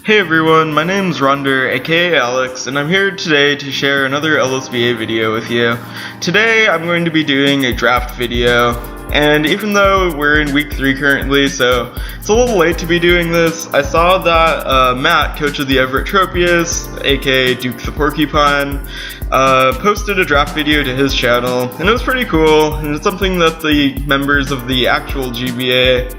Hey everyone, my name's Ronder, aka Alex, and I'm here today to share another LSBA video with you. Today I'm going to be doing a draft video, and even though we're in week 3 currently, so it's a little late to be doing this, I saw that Matt, coach of the Everett Tropius, aka Duke the Porcupine, posted a draft video to his channel, and it was pretty cool, and it's something that the members of the actual GBA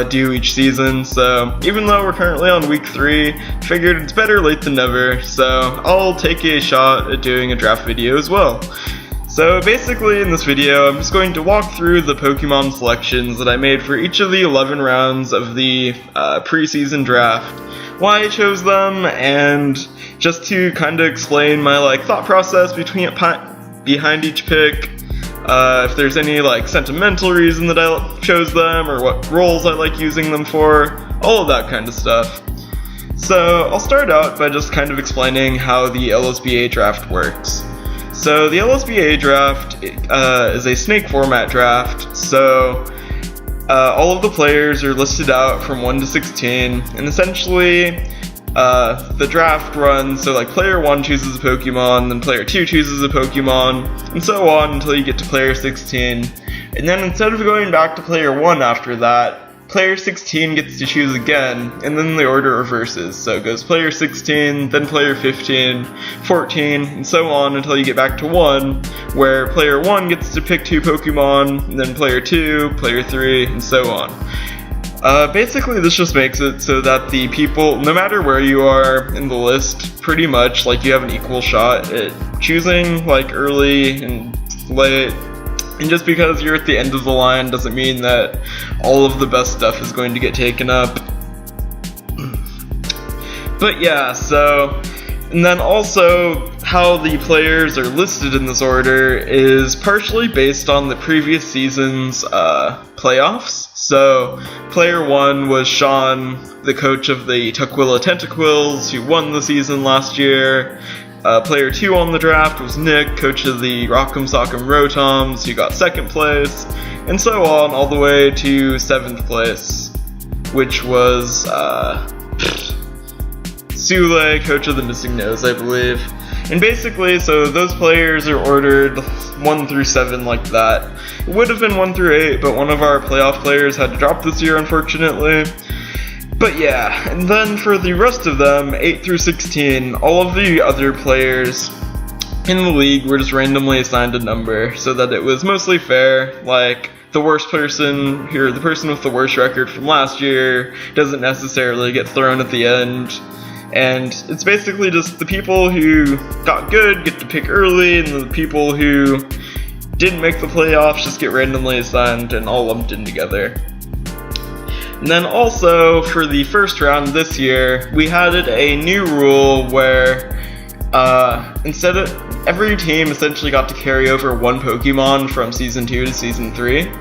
do each season. So even though we're currently on week 3, figured it's better late than never, so I'll take a shot at doing a draft video as well. So basically in this video I'm just going to walk through the Pokemon selections that I made for each of the 11 rounds of the preseason draft, why I chose them, and just to kind of explain my thought process behind each pick. If there's any sentimental reason that I chose them, or what roles I like using them for, all of that kind of stuff. So I'll start out by just kind of explaining how the LSBA draft works. So the LSBA draft is a snake format draft, so all of the players are listed out from 1 to 16, and essentially the draft runs, so player 1 chooses a Pokemon, then player 2 chooses a Pokemon, and so on until you get to player 16. And then instead of going back to player 1 after that, player 16 gets to choose again, and then the order reverses. So it goes player 16, then player 15, 14, and so on until you get back to 1, where player 1 gets to pick 2 Pokemon, and then player 2, player 3, and so on. Basically this just makes it so that the people, no matter where you are in the list, pretty much, you have an equal shot at choosing, early and late. And just because you're at the end of the line doesn't mean that all of the best stuff is going to get taken up. But yeah, so, and then also how the players are listed in this order is partially based on the previous season's playoffs. So player 1 was Sean, the coach of the Tukwila Tentaquils, who won the season last year. Player 2 on the draft was Nick, coach of the Rock'em Sock'em Rotoms, who got 2nd place, and so on all the way to 7th place, which was Sule, coach of the Missing Nose, I believe. And basically, so those players are ordered 1 through 7 like that. It would have been 1 through 8, but one of our playoff players had to drop this year, unfortunately. But yeah, and then for the rest of them, 8 through 16, all of the other players in the league were just randomly assigned a number, so that it was mostly fair. The worst person here, the person with the worst record from last year, doesn't necessarily get thrown at the end. And it's basically just the people who got good get to pick early, and the people who didn't make the playoffs just get randomly assigned and all lumped in together. And then also, for the first round this year, we added a new rule where instead of every team essentially got to carry over 1 Pokemon from Season 2 to Season 3.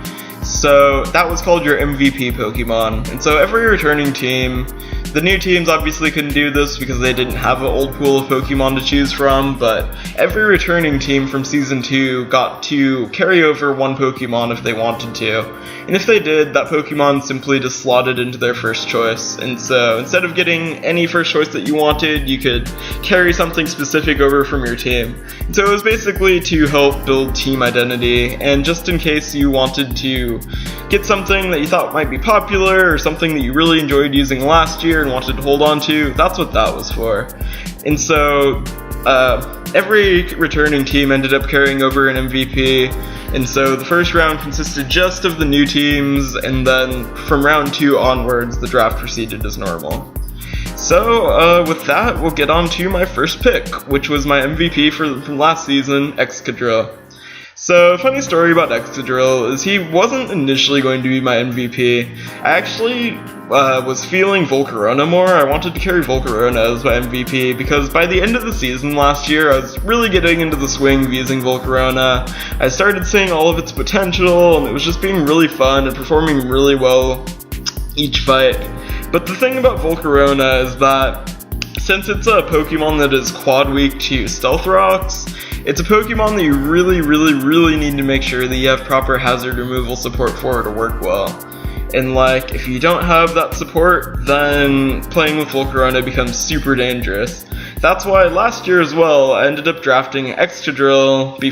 So that was called your MVP Pokemon. And so every returning team, the new teams obviously couldn't do this because they didn't have an old pool of Pokemon to choose from, but every returning team from Season 2 got to carry over 1 Pokemon if they wanted to. And if they did, that Pokemon simply just slotted into their first choice. And so instead of getting any first choice that you wanted, you could carry something specific over from your team. And so it was basically to help build team identity, and just in case you wanted to get something that you thought might be popular, or something that you really enjoyed using last year and wanted to hold on to, that's what that was for. And so every returning team ended up carrying over an MVP, and so the first round consisted just of the new teams, and then from round 2 onwards the draft proceeded as normal. So with that, we'll get on to my first pick, which was my MVP from last season, Excadrill. So, funny story about Excadrill is he wasn't initially going to be my MVP. I actually was feeling Volcarona more. I wanted to carry Volcarona as my MVP because by the end of the season last year, I was really getting into the swing of using Volcarona. I started seeing all of its potential, and it was just being really fun and performing really well each fight. But the thing about Volcarona is that since it's a Pokemon that is quad weak to Stealth Rocks, it's a Pokemon that you really need to make sure that you have proper hazard removal support for to work well. And like, if you don't have that support, then playing with Volcarona becomes super dangerous. That's why last year as well, I ended up drafting Excadrill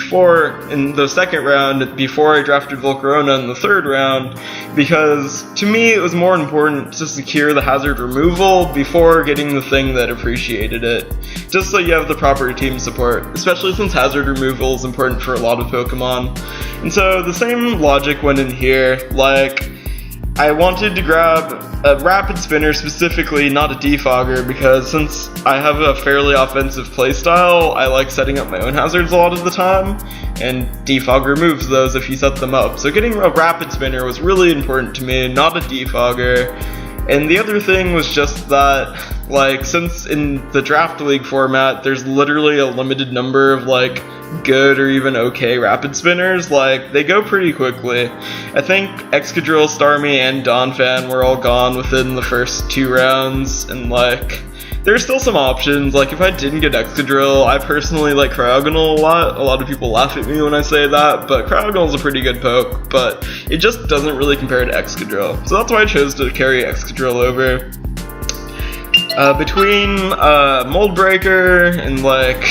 in the second round, before I drafted Volcarona in the third round, because to me it was more important to secure the hazard removal before getting the thing that appreciated it. Just so you have the proper team support, especially since hazard removal is important for a lot of Pokemon. And so the same logic went in here, like, I wanted to grab a Rapid Spinner specifically, not a Defogger, because since I have a fairly offensive playstyle, I like setting up my own hazards a lot of the time, and Defogger removes those if you set them up. So getting a Rapid Spinner was really important to me, not a Defogger. And the other thing was just that, like, since in the Draft League format, there's literally a limited number of, like, good or even okay Rapid Spinners, like, they go pretty quickly. I think Excadrill, Starmie, and Donphan were all gone within the first 2 rounds, and, like, there's still some options. Like, if I didn't get Excadrill, I personally like Cryogonal a lot. A lot of people laugh at me when I say that, but Cryogonal's a pretty good poke, but it just doesn't really compare to Excadrill. So that's why I chose to carry Excadrill over. Between Mold Breaker and, like,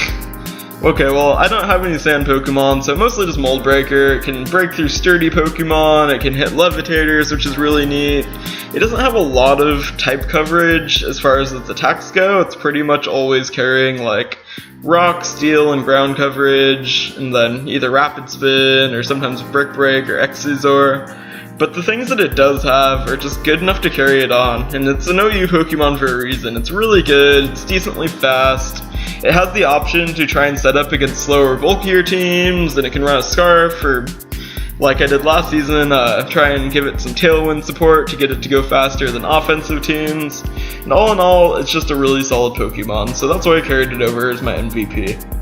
okay, well, I don't have any sand Pokemon, so mostly just Mold Breaker. It can break through sturdy Pokemon, it can hit Levitators, which is really neat. It doesn't have a lot of type coverage as far as its attacks go. It's pretty much always carrying, like, Rock, Steel, and Ground coverage, and then either Rapid Spin, or sometimes Brick Break, or X-Scissor. But the things that it does have are just good enough to carry it on, and it's an OU Pokemon for a reason. It's really good, it's decently fast, it has the option to try and set up against slower, bulkier teams, and it can run a Scarf, or like I did last season, try and give it some Tailwind support to get it to go faster than offensive teams. And all in all, it's just a really solid Pokemon, so that's why I carried it over as my MVP.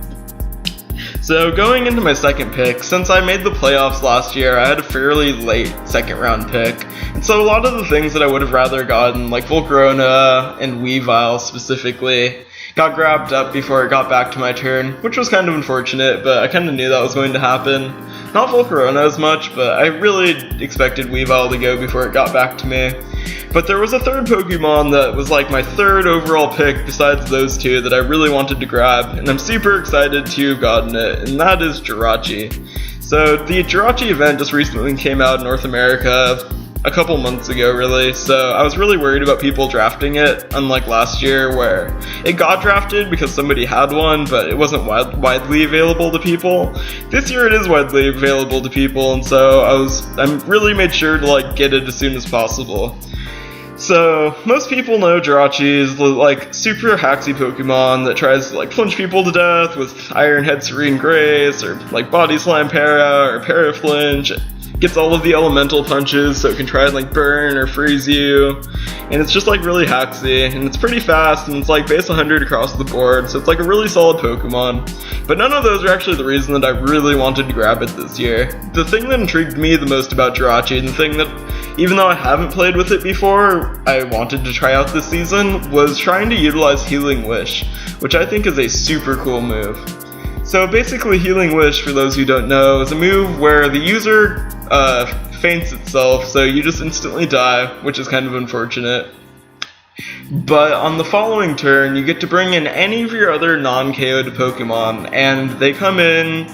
So going into my second pick, since I made the playoffs last year, I had a fairly late second round pick. And so a lot of the things that I would have rather gotten, like Volcarona and Weavile specifically, got grabbed up before it got back to my turn, which was kind of unfortunate, but I kind of knew that was going to happen. Not Volcarona as much, but I really expected Weavile to go before it got back to me. But there was a third Pokemon that was like my third overall pick besides those two that I really wanted to grab, and I'm super excited to have gotten it, and that is Jirachi. So the Jirachi event just recently came out in North America a couple months ago, really, so I was really worried about people drafting it, unlike last year where it got drafted because somebody had one, but it wasn't widely available to people. This year it is widely available to people, and so I really made sure to like get it as soon as possible. So, most people know Jirachi is the, like, super haxy Pokemon that tries to, like, punch people to death with Iron Head Serene Grace, or, like, Body Slam Para, or Para Flinch. Gets all of the elemental punches, so it can try and, like, burn or freeze you. And it's just, like, really haxy, and it's pretty fast, and it's, like, base 100 across the board, so it's, like, a really solid Pokemon. But none of those are actually the reason that I really wanted to grab it this year. The thing that intrigued me the most about Jirachi, and the thing that, even though I haven't played with it before, I wanted to try out this season, was trying to utilize Healing Wish, which I think is a super cool move. So basically, Healing Wish, for those who don't know, is a move where the user faints itself, so you just instantly die, which is kind of unfortunate. But on the following turn, you get to bring in any of your other non-KO'd Pokemon, and they come in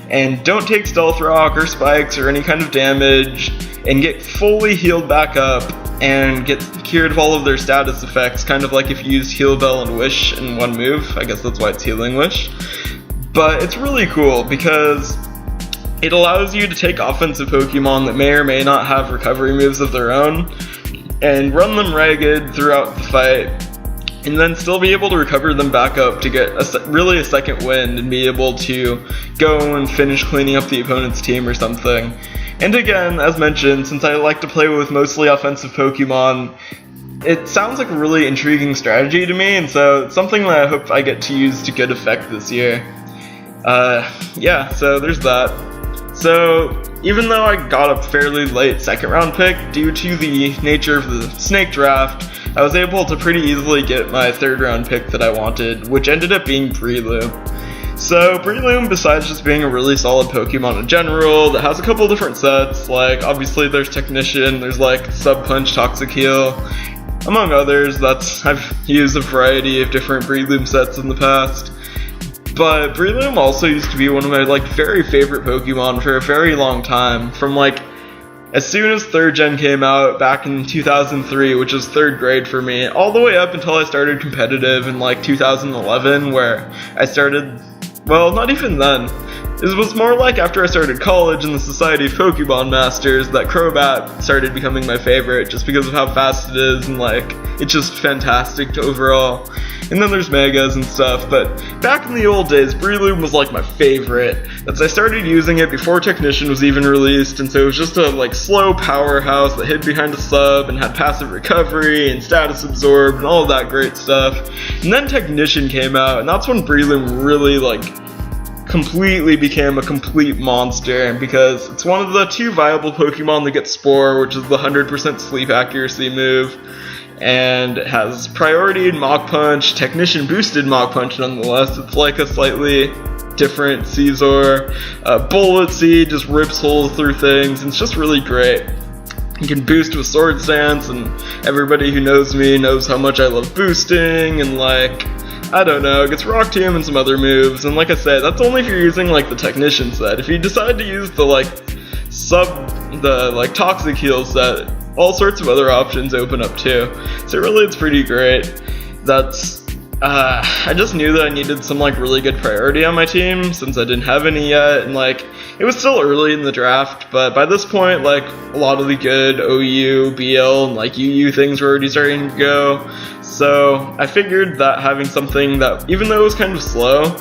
and don't take Stealth Rock or Spikes or any kind of damage, and get fully healed back up, and get cured of all of their status effects, kind of like if you used Heal Bell and Wish in one move. I guess that's why it's Healing Wish. But it's really cool because it allows you to take offensive Pokemon that may or may not have recovery moves of their own, and run them ragged throughout the fight, and then still be able to recover them back up to get really a second wind and be able to go and finish cleaning up the opponent's team or something. And again, as mentioned, since I like to play with mostly offensive Pokemon, it sounds like a really intriguing strategy to me, and so it's something that I hope I get to use to good effect this year. Yeah, so there's that. So, even though I got a fairly late second round pick, due to the nature of the snake draft, I was able to pretty easily get my third round pick that I wanted, which ended up being Freeloop. So Breloom, besides just being a really solid Pokemon in general, that has a couple different sets, like obviously there's Technician, there's like Sub Punch, Toxic Heal, among others. I've used a variety of different Breloom sets in the past. But Breloom also used to be one of my like very favorite Pokemon for a very long time. From like as soon as 3rd Gen came out back in 2003, which was 3rd grade for me, all the way up until I started competitive in like 2011, where I started, well, not even then. It was more like after I started college in the Society of Pokemon Masters that Crobat started becoming my favorite, just because of how fast it is and like it's just fantastic overall. And then there's Megas and stuff, but back in the old days, Breloom was like my favorite. I started using it before Technician was even released, and so it was just a like slow powerhouse that hid behind a sub and had passive recovery and status absorb and all of that great stuff. And then Technician came out, and that's when Breloom really like completely became a complete monster, because it's one of the 2 viable Pokemon that get Spore, which is the 100% sleep accuracy move. And it has priority in Mach Punch, Technician boosted Mach Punch nonetheless. It's like a slightly different Caesar. Bullet Seed just rips holes through things, and it's just really great. You can boost with Sword Stance, and everybody who knows me knows how much I love boosting, and like, I don't know, it gets Rock Tomb and some other moves, and like I said, that's only if you're using like the Technician set. If you decide to use the like Toxic Heal set, all sorts of other options open up too. So really it's pretty great. I just knew that I needed some like really good priority on my team since I didn't have any yet, and like it was still early in the draft, but by this point like a lot of the good OU, BL, and like UU things were already starting to go. So I figured that having something that, even though it was kind of slow,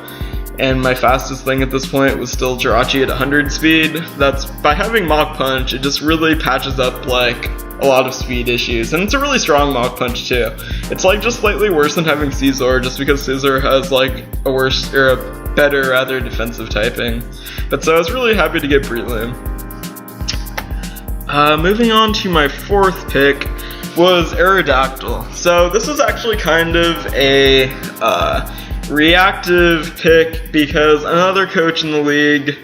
and my fastest thing at this point was still Jirachi at 100 speed, that's by having Mach Punch, it just really patches up like a lot of speed issues, and it's a really strong Mach Punch too. It's like just slightly worse than having Caesar, just because Caesar has like a better rather defensive typing. But so I was really happy to get Breloom. Moving on to my 4th pick was Aerodactyl. So this was actually kind of a reactive pick, because another coach in the league,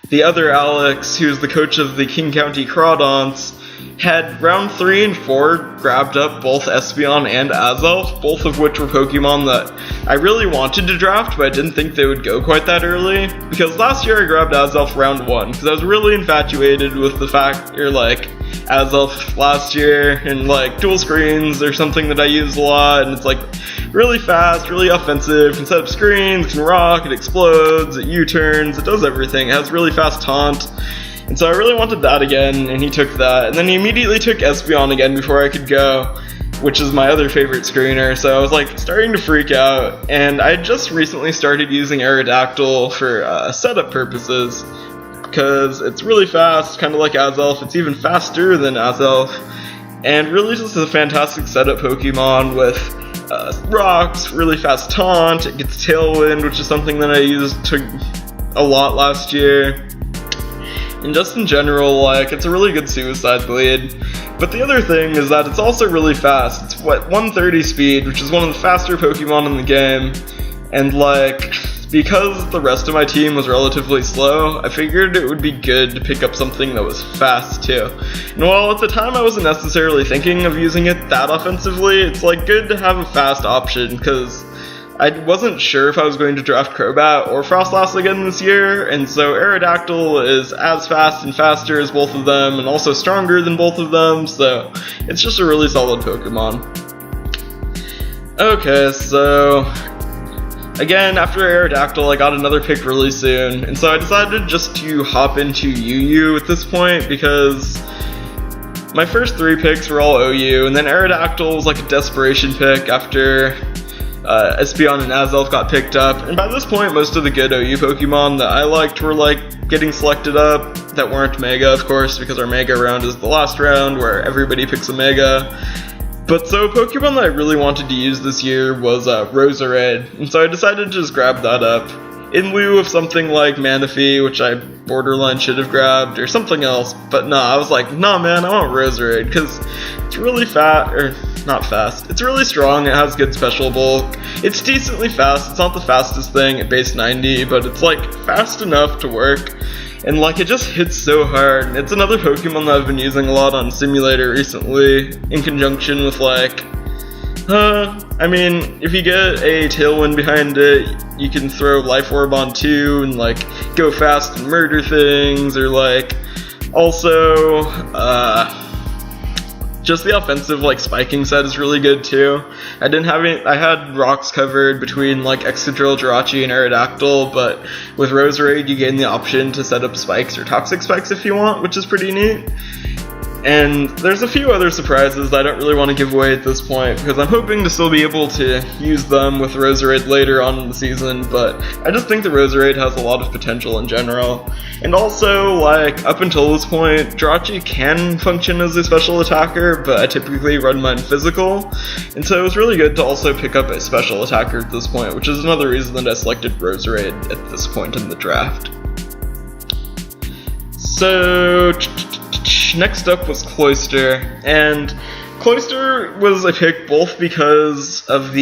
the other Alex, who's the coach of the King County Crawdonts, had round 3 and 4 grabbed up both Espeon and Azelf, both of which were Pokemon that I really wanted to draft, but I didn't think they would go quite that early, because last year I grabbed Azelf round 1, because I was really infatuated with the fact, Azelf last year, and like dual screens are something that I use a lot, and it's like really fast, really offensive, can set up screens, can rock, it explodes, it U-turns, it does everything, it has really fast taunt. And so I really wanted that again, and he took that. And then he immediately took Espeon again before I could go, which is my other favorite screener. So I was like starting to freak out, and I just recently started using Aerodactyl for setup purposes, because it's really fast, kind of like Azelf. It's even faster than Azelf, and really just a fantastic setup Pokemon with rocks, really fast taunt. It gets Tailwind, which is something that I used a lot last year. And just in general, like, it's a really good suicide bleed. But the other thing is that it's also really fast. It's 130 speed, which is one of the faster Pokemon in the game. And like, because the rest of my team was relatively slow, I figured it would be good to pick up something that was fast too. And while at the time I wasn't necessarily thinking of using it that offensively, it's like good to have a fast option, because I wasn't sure if I was going to draft Crobat or Frostlass again this year, and so Aerodactyl is as fast and faster as both of them, and also stronger than both of them, so it's just a really solid Pokemon. Okay, so again, after Aerodactyl, I got another pick really soon, and so I decided just to hop into UU at this point, because my first 3 picks were all OU, and then Aerodactyl was like a desperation pick after Espeon and Azelf got picked up, and by this point most of the good OU Pokemon that I liked were like getting selected up, that weren't Mega of course, because our Mega round is the last round where everybody picks a Mega. But so a Pokemon that I really wanted to use this year was Roserade, and so I decided to just grab that up, in lieu of something like Manaphy, which I borderline should have grabbed, or something else, but nah, I was like, nah man, I want Roserade, because it's really fat, or not fast. It's really strong, it has good special bulk. It's decently fast, it's not the fastest thing at base 90, but it's like fast enough to work. And like it just hits so hard. It's another Pokemon that I've been using a lot on Simulator recently, in conjunction with like, I mean, if you get a Tailwind behind it, you can throw Life Orb on too and like go fast and murder things, or like also just the offensive like spiking set is really good too. I had rocks covered between like Excadrill, Jirachi, and Aerodactyl, but with Roserade you gain the option to set up spikes or toxic spikes if you want, which is pretty neat. And there's a few other surprises that I don't really want to give away at this point, because I'm hoping to still be able to use them with Roserade later on in the season, but I just think the Roserade has a lot of potential in general. And also, like, up until this point, Jirachi can function as a special attacker, but I typically run mine physical, and so it was really good to also pick up a special attacker at this point, which is another reason that I selected Roserade at this point in the draft. So next up was Cloister, and Cloister was a pick both because of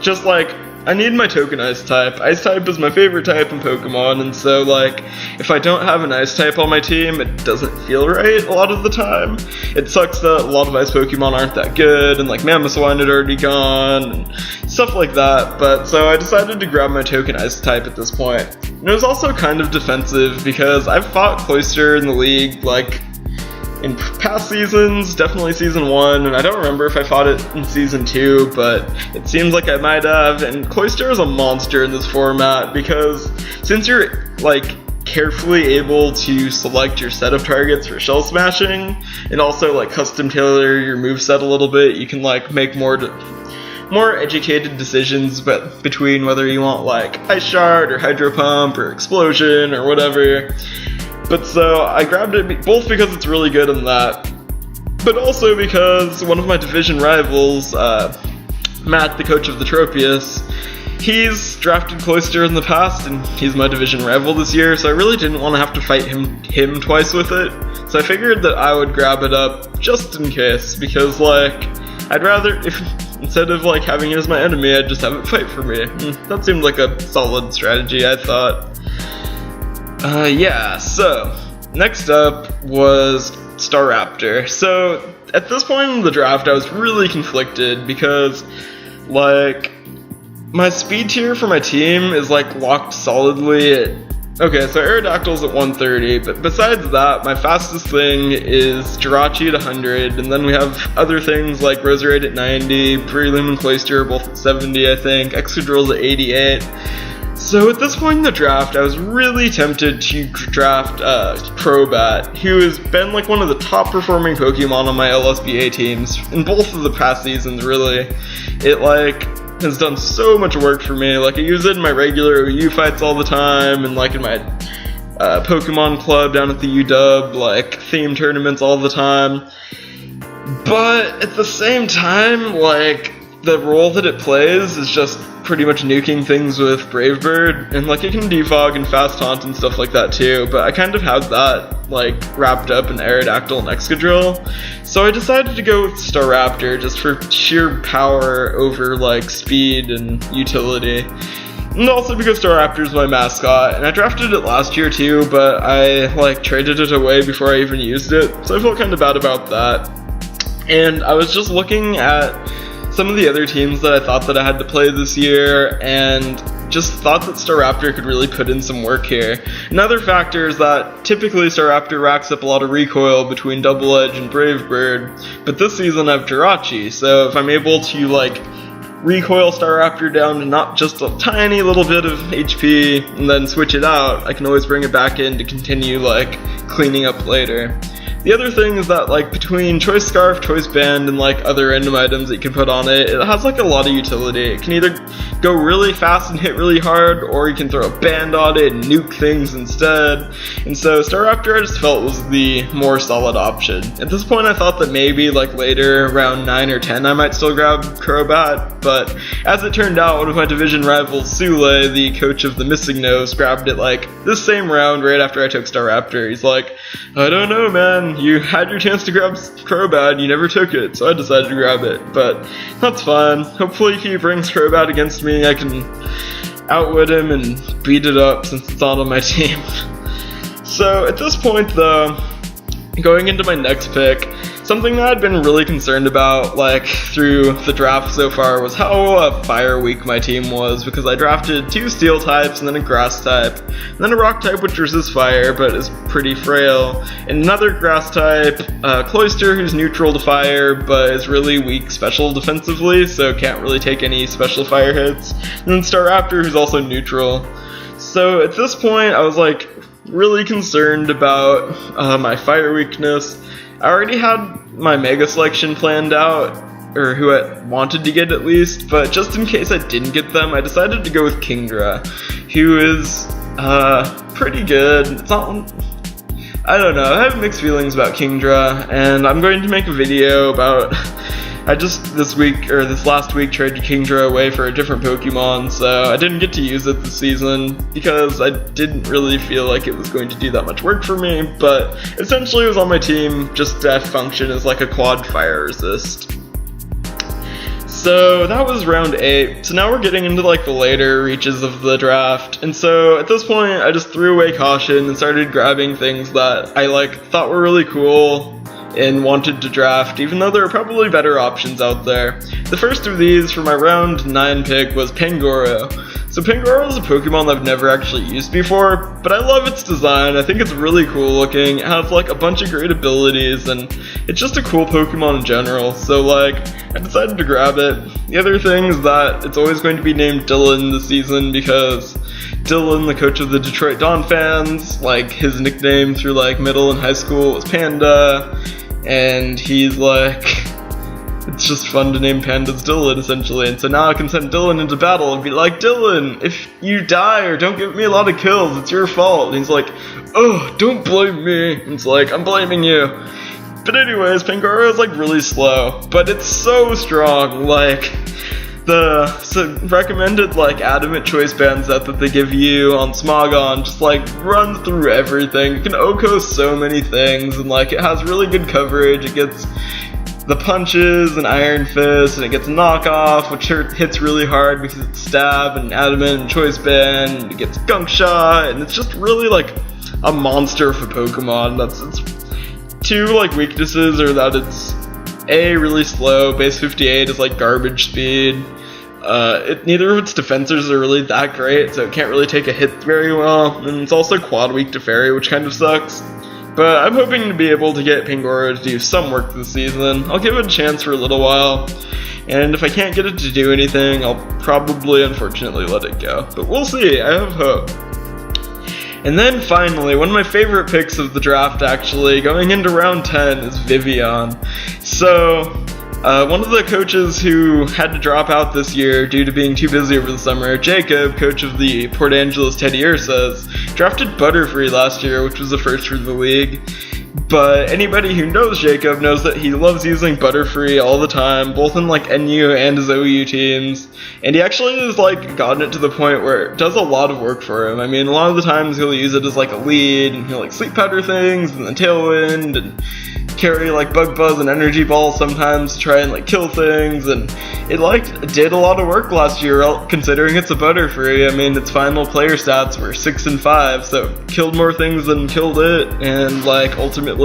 just like, I need my token Ice type. Ice type is my favorite type in Pokemon, and so like, if I don't have an Ice type on my team, it doesn't feel right a lot of the time. It sucks that a lot of Ice Pokemon aren't that good, and like Mamoswine had already gone, and stuff like that, but so I decided to grab my token Ice type at this point. And it was also kind of defensive, because I've fought Cloister in the league, like, in past seasons, definitely Season 1, and I don't remember if I fought it in Season 2, but it seems like I might have, and Cloister is a monster in this format, because since you're, like, carefully able to select your set of targets for shell smashing, and also, like, custom tailor your moveset a little bit, you can, like, make more educated decisions between whether you want, like, Ice Shard, or Hydro Pump, or Explosion, or whatever. But so, I grabbed it both because it's really good in that, but also because one of my division rivals, Matt, the coach of the Tropius, he's drafted Cloister in the past, and he's my division rival this year, so I really didn't want to have to fight him twice with it, so I figured that I would grab it up just in case, because, like, I'd rather, instead of, like, having it as my enemy, I'd just have it fight for me. That seemed like a solid strategy, I thought. Yeah, so, next up was Staraptor. So, at this point in the draft, I was really conflicted because, like, my speed tier for my team is, like, locked solidly at, okay, so Aerodactyl's at 130, but besides that, my fastest thing is Jirachi at 100, and then we have other things like Roserade at 90, Freeloop and Cloister are both at 70, I think, Excadrill's at 88. So at this point in the draft, I was really tempted to draft Crobat, who has been like one of the top performing Pokemon on my LSBA teams in both of the past seasons, really. It like has done so much work for me. Like I use it in my regular OU fights all the time, and like in my Pokemon club down at the UW, like theme tournaments all the time. But at the same time, like the role that it plays is just pretty much nuking things with Brave Bird, and like it can defog and fast taunt and stuff like that too, but I kind of had that like wrapped up in Aerodactyl and Excadrill, so I decided to go with Staraptor just for sheer power over like speed and utility. And also because Staraptor's my mascot, and I drafted it last year too, but I like traded it away before I even used it, so I felt kind of bad about that. And I was just looking at some of the other teams that I thought that I had to play this year, and just thought that Staraptor could really put in some work here. Another factor is that typically Staraptor racks up a lot of recoil between Double Edge and Brave Bird, but this season I have Jirachi, so if I'm able to like recoil Staraptor down to not just a tiny little bit of HP and then switch it out, I can always bring it back in to continue like cleaning up later. The other thing is that, like, between Choice Scarf, Choice Band, and, like, other random items that you can put on it, it has, like, a lot of utility. It can either go really fast and hit really hard, or you can throw a band on it and nuke things instead. And so Staraptor I just felt was the more solid option. At this point I thought that maybe, like, later, around 9 or 10, I might still grab Crobat, but as it turned out, one of my division rivals, Sule, the coach of the Missing Nose, grabbed it, like, this same round right after I took Staraptor. He's like, I don't know, man. you had your chance to grab Crobat, you never took it, so I decided to grab it, but that's fine. Hopefully if he brings Crobat against me, I can outwit him and beat it up since it's not on my team. So at this point though, going into my next pick, something that I'd been really concerned about, like, through the draft so far was how fire weak my team was, because I drafted 2 steel types and then a grass type, and then a rock type which resists fire but is pretty frail, and another grass type, Cloister, who's neutral to fire but is really weak special defensively, so can't really take any special fire hits, and then Staraptor, who's also neutral. So at this point I was like really concerned about my fire weakness. I already had my Mega Selection planned out, or who I wanted to get at least, but just in case I didn't get them, I decided to go with Kingdra, who is pretty good. It's not, I don't know, I have mixed feelings about Kingdra, and I'm going to make a video about, I just this last week traded Kingdra away for a different Pokemon, so I didn't get to use it this season because I didn't really feel like it was going to do that much work for me, but essentially it was on my team just to function as like a quad fire resist. So that was round 8, so now we're getting into like the later reaches of the draft, and so at this point I just threw away caution and started grabbing things that I thought were really cool and wanted to draft, even though there are probably better options out there. The first of these for my round 9 pick was Pangoro. So Pangoro is a Pokemon I've never actually used before, but I love its design. I think it's really cool looking. It has like a bunch of great abilities, and it's just a cool Pokemon in general, so like, I decided to grab it. The other thing is that it's always going to be named Dylan this season because Dylan, the coach of the Detroit Dawn fans, like his nickname through like middle and high school was Panda, and he's like, it's just fun to name pandas Dylan, essentially, and so now I can send Dylan into battle and be like, Dylan, if you die or don't give me a lot of kills, it's your fault. And he's like, oh, don't blame me. And it's like, I'm blaming you. But anyways, Pangoro is like really slow, but it's so strong, like, the recommended like adamant choice band set that they give you on Smogon just like runs through everything. You can OHKO so many things, and like it has really good coverage. It gets the punches and Iron Fist, and it gets knockoff, which hits really hard because it's stab and adamant and choice band, and it gets gunk shot, and it's just really like a monster for Pokemon. Its 2 like weaknesses are that it's really slow, base 58 is like garbage speed. Neither of its defenses are really that great, so it can't really take a hit very well, and it's also quad weak to Fairy, which kind of sucks. But I'm hoping to be able to get Pangoro to do some work this season. I'll give it a chance for a little while, and if I can't get it to do anything, I'll probably unfortunately let it go. But we'll see, I have hope. And then finally, one of my favorite picks of the draft actually, going into round 10, is Vivian. So, one of the coaches who had to drop out this year due to being too busy over the summer, Jacob, coach of the Port Angeles Teddy Ursas, drafted Butterfree last year, which was the first for the league. But anybody who knows Jacob knows that he loves using Butterfree all the time, both in like NU and his OU teams. And he actually has like gotten it to the point where it does a lot of work for him. I mean, a lot of the times he'll use it as like a lead, and he'll like sleep powder things, and then Tailwind, and carry like Bug Buzz and Energy Ball sometimes to try and like kill things, and it like did a lot of work last year considering it's a Butterfree. I mean, its final player stats were 6 and 5, so it killed more things than killed it, and like ultimately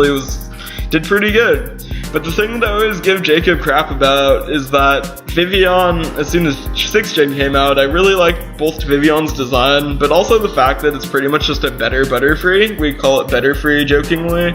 did pretty good. But the thing that I always give Jacob crap about is that Vivian, as soon as 6th gen came out, I really liked both Vivian's design, but also the fact that it's pretty much just a better Butterfree. We call it Betterfree jokingly,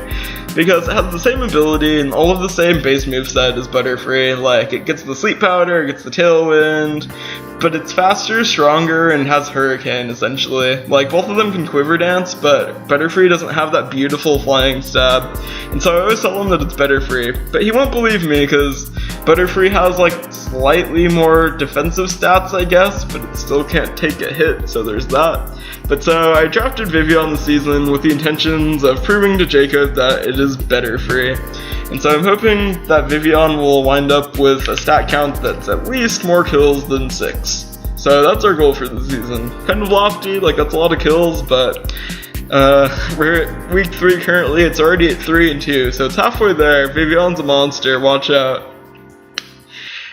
because it has the same ability and all of the same base moveset as Butterfree. Like, it gets the Sleep Powder, it gets the Tailwind, but it's faster, stronger, and has Hurricane, essentially. Like, both of them can Quiver Dance, but Butterfree doesn't have that beautiful flying stab, and so I always tell him that it's Butterfree. But he won't believe me, because Butterfree has, like, slightly more defensive stats, I guess, but it still can't take a hit, so there's that. But so I drafted Vivian this season with the intentions of proving to Jacob that it is Butterfree. And so I'm hoping that Vivian will wind up with a stat count that's at least more kills than 6. So that's our goal for the season. Kind of lofty, like that's a lot of kills, but We're at week 3 currently. It's already at 3-2, so it's halfway there. Vivian's a monster. Watch out.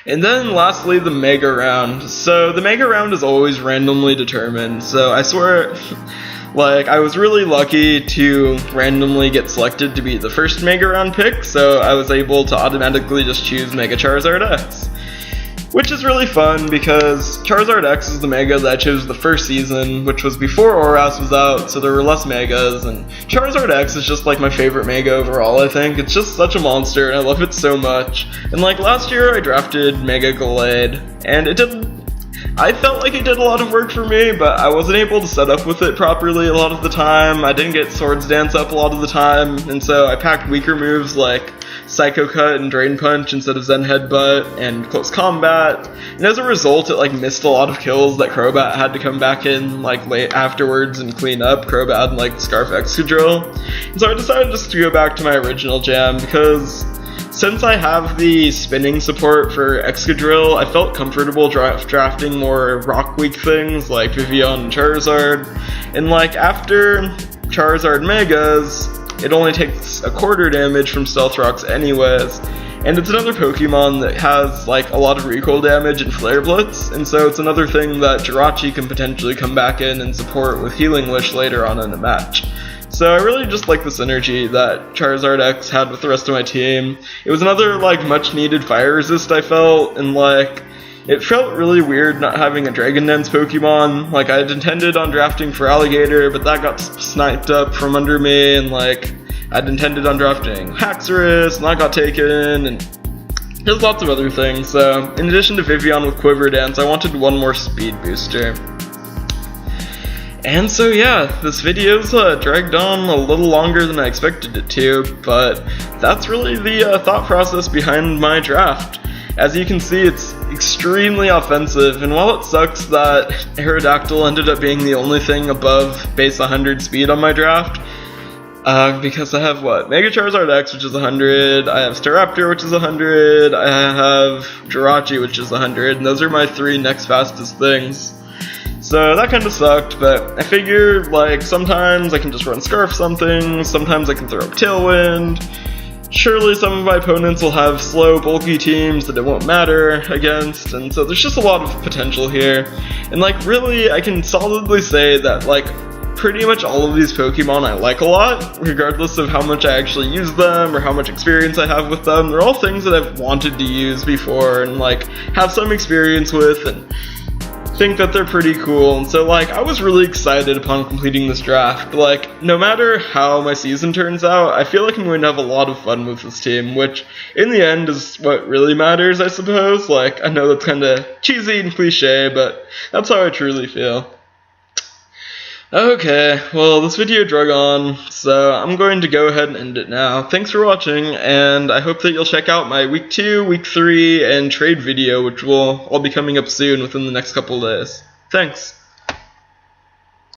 And then lastly, the Mega Round. So the Mega Round is always randomly determined. So I swear, like, I was really lucky to randomly get selected to be the first Mega Round pick. So I was able to automatically just choose Mega Charizard X. Which is really fun because Charizard X is the Mega that I chose the first season, which was before Oras was out, so there were less Megas, and Charizard X is just like my favorite Mega overall, I think. It's just such a monster, and I love it so much. And like last year I drafted Mega Gallade, and I felt like it did a lot of work for me, but I wasn't able to set up with it properly a lot of the time. I didn't get Swords Dance up a lot of the time, and so I packed weaker moves like Psycho Cut and Drain Punch instead of Zen Headbutt and Close Combat, and as a result it like missed a lot of kills that Crobat had to come back in like late afterwards and clean up. Crobat and like Scarf Excadrill, and so I decided just to go back to my original jam because since I have the spinning support for Excadrill, I felt comfortable drafting more rock weak things like Vivian and Charizard, and like after Charizard Megas, it only takes a quarter damage from Stealth Rocks anyways, and it's another Pokemon that has like a lot of recoil damage and Flare Blitz, and so it's another thing that Jirachi can potentially come back in and support with Healing Wish later on in a match. So I really just like the synergy that Charizard X had with the rest of my team. It was another like much needed fire resist I felt, and like it felt really weird not having a Dragon Dance Pokemon. Like I had intended on drafting for Alligator, but that got sniped up from under me, and like I'd intended on drafting Haxorus, and that got taken, and there's lots of other things. So in addition to Vivian with Quiver Dance, I wanted one more speed booster. And so yeah, this video's dragged on a little longer than I expected it to, but that's really the thought process behind my draft. As you can see, it's extremely offensive, and while it sucks that Aerodactyl ended up being the only thing above base 100 speed on my draft, because I have Mega Charizard X, which is 100, I have Staraptor, which is 100, I have Jirachi, which is 100, and those are my 3 next fastest things. So that kind of sucked, but I figured like sometimes I can just run Scarf something, sometimes I can throw up Tailwind. Surely some of my opponents will have slow, bulky teams that it won't matter against, and so there's just a lot of potential here. And like really, I can solidly say that like pretty much all of these Pokemon I like a lot, regardless of how much I actually use them or how much experience I have with them. They're all things that I've wanted to use before and like have some experience with and think that they're pretty cool, and so like I was really excited upon completing this draft. Like no matter how my season turns out, I feel like I'm going to have a lot of fun with this team, which in the end is what really matters, I suppose. Like I know that's kind of cheesy and cliche, but that's how I truly feel. Okay, well this video drug on, so I'm going to go ahead and end it now. Thanks for watching, and I hope that you'll check out my week 2, week 3, and trade video, which will all be coming up soon within the next couple days. Thanks!